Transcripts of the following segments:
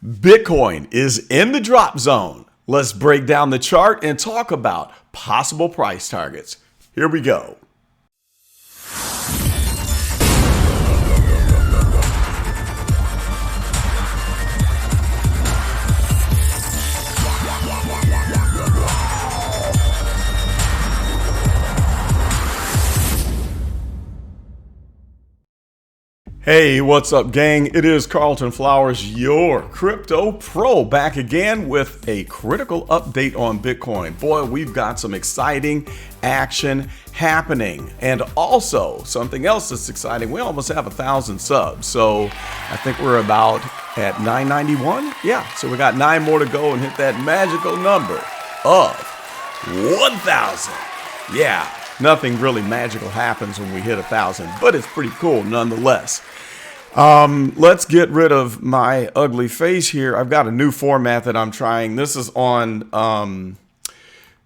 Bitcoin is in the drop zone. Let's break down the chart and talk about possible price targets. Here we go. Hey, what's up, gang? It is Carlton Flowers, your crypto pro, back again with a critical update on Bitcoin. Boy, we've got some exciting action happening. And also something else that's exciting. We almost have 1,000 subs. So I think we're about at 991. Yeah, so we got 9 more to go and hit that magical number of 1,000. Yeah. Nothing really magical happens when we hit 1,000, but it's pretty cool nonetheless. Let's get rid of my ugly face here. I've got a new format that I'm trying. This is on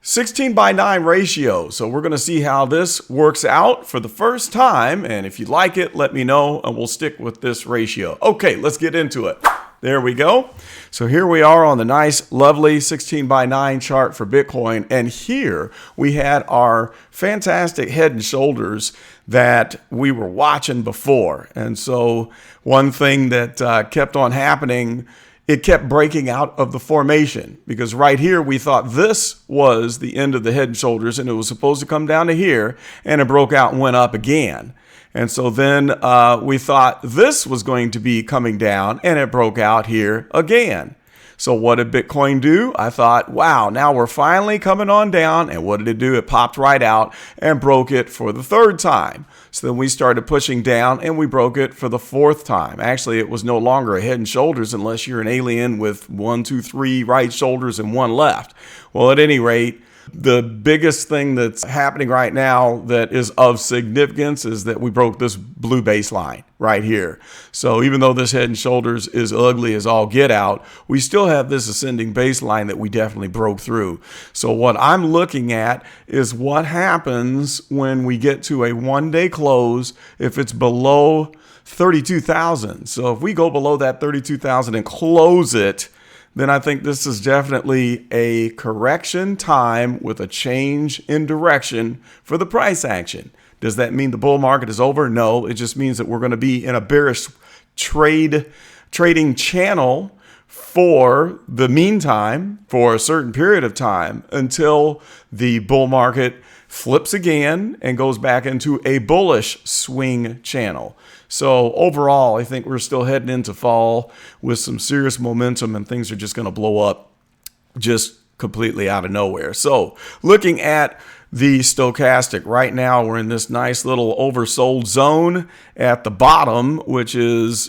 16:9 ratio. So we're going to see how this works out for the first time. And if you like it, let me know and we'll stick with this ratio. Okay, let's get into it. There we go. So here we are on the nice, lovely 16:9 chart for Bitcoin. And here we had our fantastic head and shoulders that we were watching before. And so one thing that kept on happening, it kept breaking out of the formation, because right here we thought this was the end of the head and shoulders and it was supposed to come down to here, and it broke out and went up again. And so then we thought this was going to be coming down, and it broke out here again. So what did Bitcoin do? I thought, wow, now we're finally coming on down. And what did it do? It popped right out and broke it for the third time. So then we started pushing down and we broke it for the fourth time. Actually, it was no longer a head and shoulders unless you're an alien with 1, 2, 3 right shoulders and 1 left. Well, at any rate, the biggest thing that's happening right now that is of significance is that we broke this blue baseline right here. So even though this head and shoulders is ugly as all get out, we still have this ascending baseline that we definitely broke through. So what I'm looking at is what happens when we get to a one-day close if it's below 32,000. So if we go below that 32,000 and close it, then I think this is definitely a correction time with a change in direction for the price action. Does that mean the bull market is over? No, it just means that we're going to be in a bearish trading channel for the meantime, for a certain period of time, until the bull market flips again and goes back into a bullish swing channel. So overall, I think we're still heading into fall with some serious momentum, and things are just going to blow up just completely out of nowhere. So looking at the stochastic, right now we're in this nice little oversold zone at the bottom, which is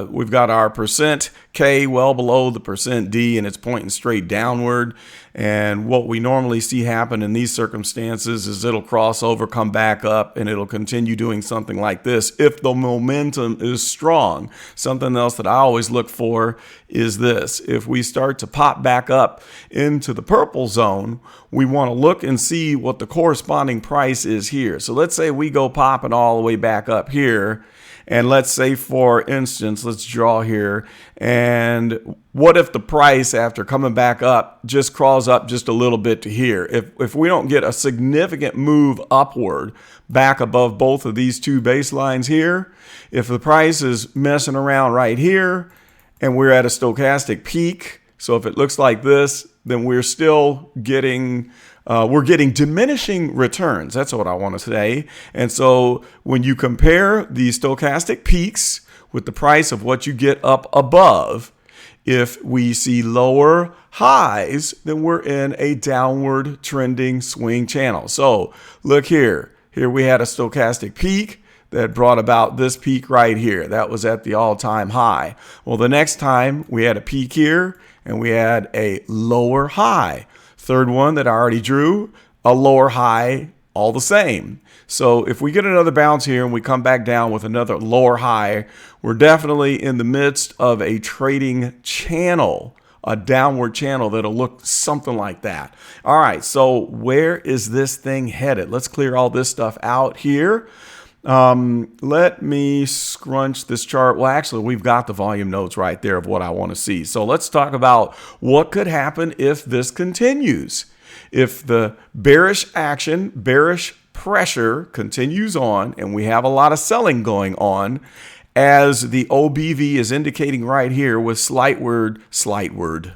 we've got our percent K well below the percent D, and it's pointing straight downward. And what we normally see happen in these circumstances is it'll cross over, come back up, and it'll continue doing something like this if the momentum is strong. Something else that I always look for is this. If we start to pop back up into the purple zone, we want to look and see what the corresponding price is here. So let's say we go popping all the way back up here. And let's say, for instance, let's draw here. And what if the price, after coming back up, just crawls up just a little bit to here? If we don't get a significant move upward back above both of these two baselines here, if the price is messing around right here and we're at a stochastic peak, so if it looks like this, then we're still getting diminishing returns. That's what I want to say. And so when you compare the stochastic peaks with the price of what you get up above, if we see lower highs, then we're in a downward trending swing channel. So look here. Here we had a stochastic peak that brought about this peak right here. That was at the all-time high. Well, the next time we had a peak here and we had a lower high. Third one that I already drew, a lower high, all the same. So if we get another bounce here and we come back down with another lower high, we're definitely in the midst of a trading channel, a downward channel that'll look something like that. All right, so where is this thing headed? Let's clear all this stuff out here. Let me scrunch this chart. Well, actually, we've got the volume nodes right there of what I want to see. So let's talk about what could happen if this continues. If the bearish action, bearish pressure continues on, and we have a lot of selling going on, as the OBV is indicating right here with slight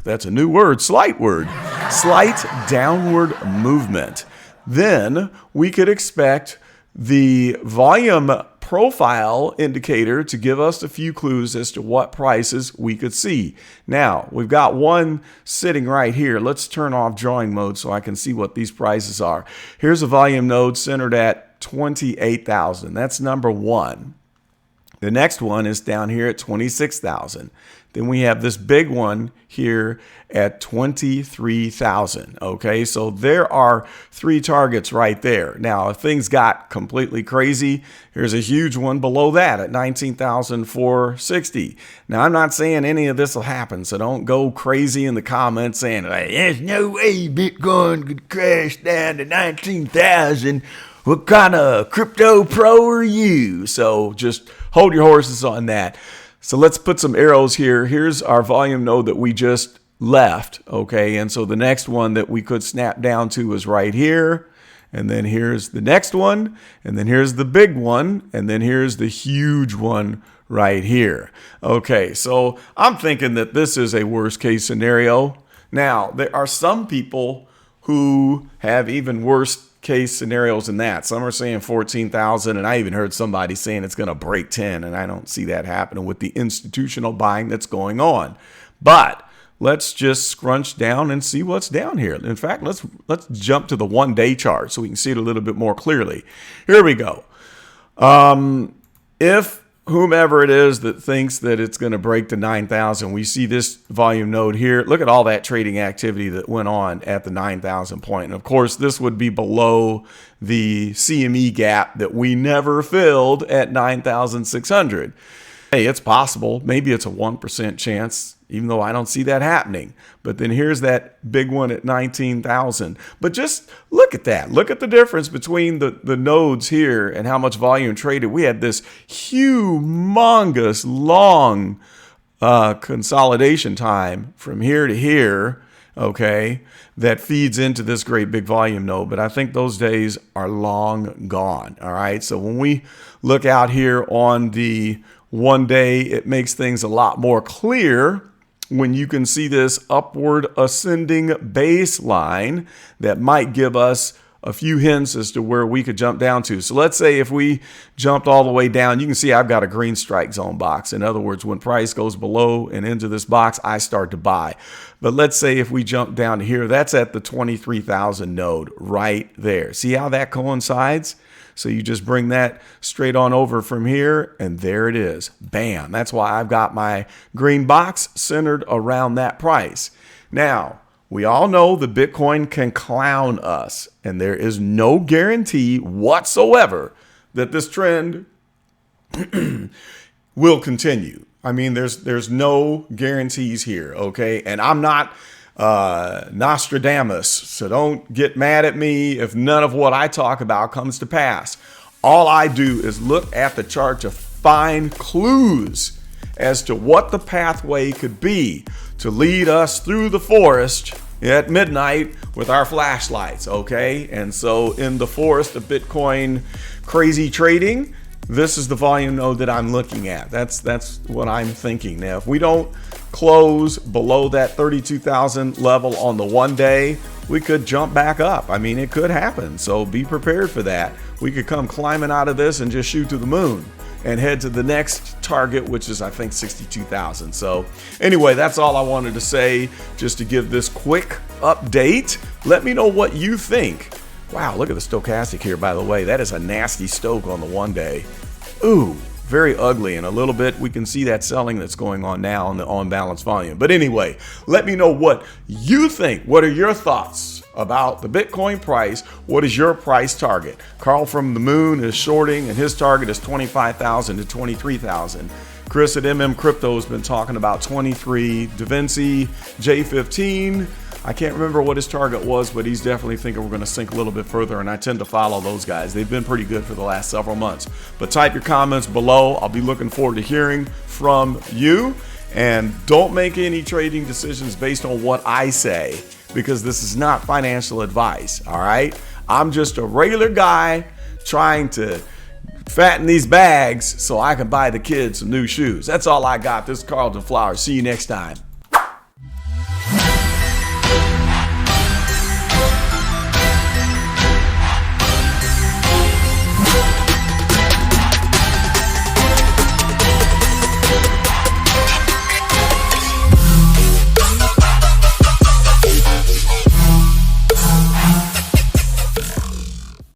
that's a new word, slight downward movement, then we could expect the volume profile indicator to give us a few clues as to what prices we could see. Now, we've got one sitting right here. Let's turn off drawing mode so I can see what these prices are. Here's a volume node centered at 28,000. That's number one. The next one is down here at 26,000. Then we have this big one here at 23,000. Okay, so there are three targets right there. Now, if things got completely crazy, here's a huge one below that at 19,460. Now, I'm not saying any of this will happen, so don't go crazy in the comments saying, hey, there's no way Bitcoin could crash down to 19,000. What kind of crypto pro are you? So just hold your horses on that. So let's put some arrows here. Here's our volume node that we just left. Okay. And so the next one that we could snap down to is right here. And then here's the next one. And then here's the big one. And then here's the huge one right here. Okay. So I'm thinking that this is a worst case scenario. Now, there are some people who have even worse case scenarios than that. Some are saying 14,000, and I even heard somebody saying it's going to break 10, and I don't see that happening with the institutional buying that's going on. But let's just scrunch down and see what's down here. In fact, let's jump to the one-day chart so we can see it a little bit more clearly. Here we go. If whomever it is that thinks that it's going to break to 9,000, we see this volume node here. Look at all that trading activity that went on at the 9,000 point. And of course, this would be below the CME gap that we never filled at 9,600. Hey, it's possible. Maybe it's a 1% chance, even though I don't see that happening. But then here's that big one at 19,000. But just look at that. Look at the difference between the nodes here and how much volume traded. We had this humongous long consolidation time from here to here, okay, that feeds into this great big volume node. But I think those days are long gone, all right? So when we look out here on the one day, it makes things a lot more clear when you can see this upward ascending baseline that might give us a few hints as to where we could jump down to. So let's say if we jumped all the way down, you can see I've got a green strike zone box. In other words, when price goes below and into this box, I start to buy. But let's say if we jump down to here, that's at the 23,000 node right there. See how that coincides? So you just bring that straight on over from here, and there it is. Bam. That's why I've got my green box centered around that price. Now, we all know the Bitcoin can clown us, and there is no guarantee whatsoever that this trend will continue. I mean, there's no guarantees here, okay? And I'm not Nostradamus, so don't get mad at me if none of what I talk about comes to pass. All I do is look at the chart to find clues as to what the pathway could be to lead us through the forest at midnight with our flashlights, okay? And so in the forest of Bitcoin crazy trading, this is the volume node that I'm looking at. That's what I'm thinking. Now, if we don't close below that 32,000 level on the one day, we could jump back up. I mean, it could happen. So be prepared for that. We could come climbing out of this and just shoot to the moon and head to the next target, which is, I think, 62,000. So anyway, that's all I wanted to say, just to give this quick update. Let me know what you think. Wow, look at the stochastic here, by the way. That is a nasty stoke on the one day. Ooh, very ugly. And a little bit, we can see that selling that's going on now on the on-balance volume. But anyway, let me know what you think. What are your thoughts about the Bitcoin price? What is your price target? Carl from the Moon is shorting, and his target is 25,000 to 23,000. Chris at MM Crypto has been talking about 23. Da Vinci, J15. I can't remember what his target was, but he's definitely thinking we're going to sink a little bit further, and I tend to follow those guys. They've been pretty good for the last several months. But type your comments below. I'll be looking forward to hearing from you. And don't make any trading decisions based on what I say, because this is not financial advice, all right? I'm just a regular guy trying to fatten these bags so I can buy the kids some new shoes. That's all I got. This is Carlton Flowers. See you next time.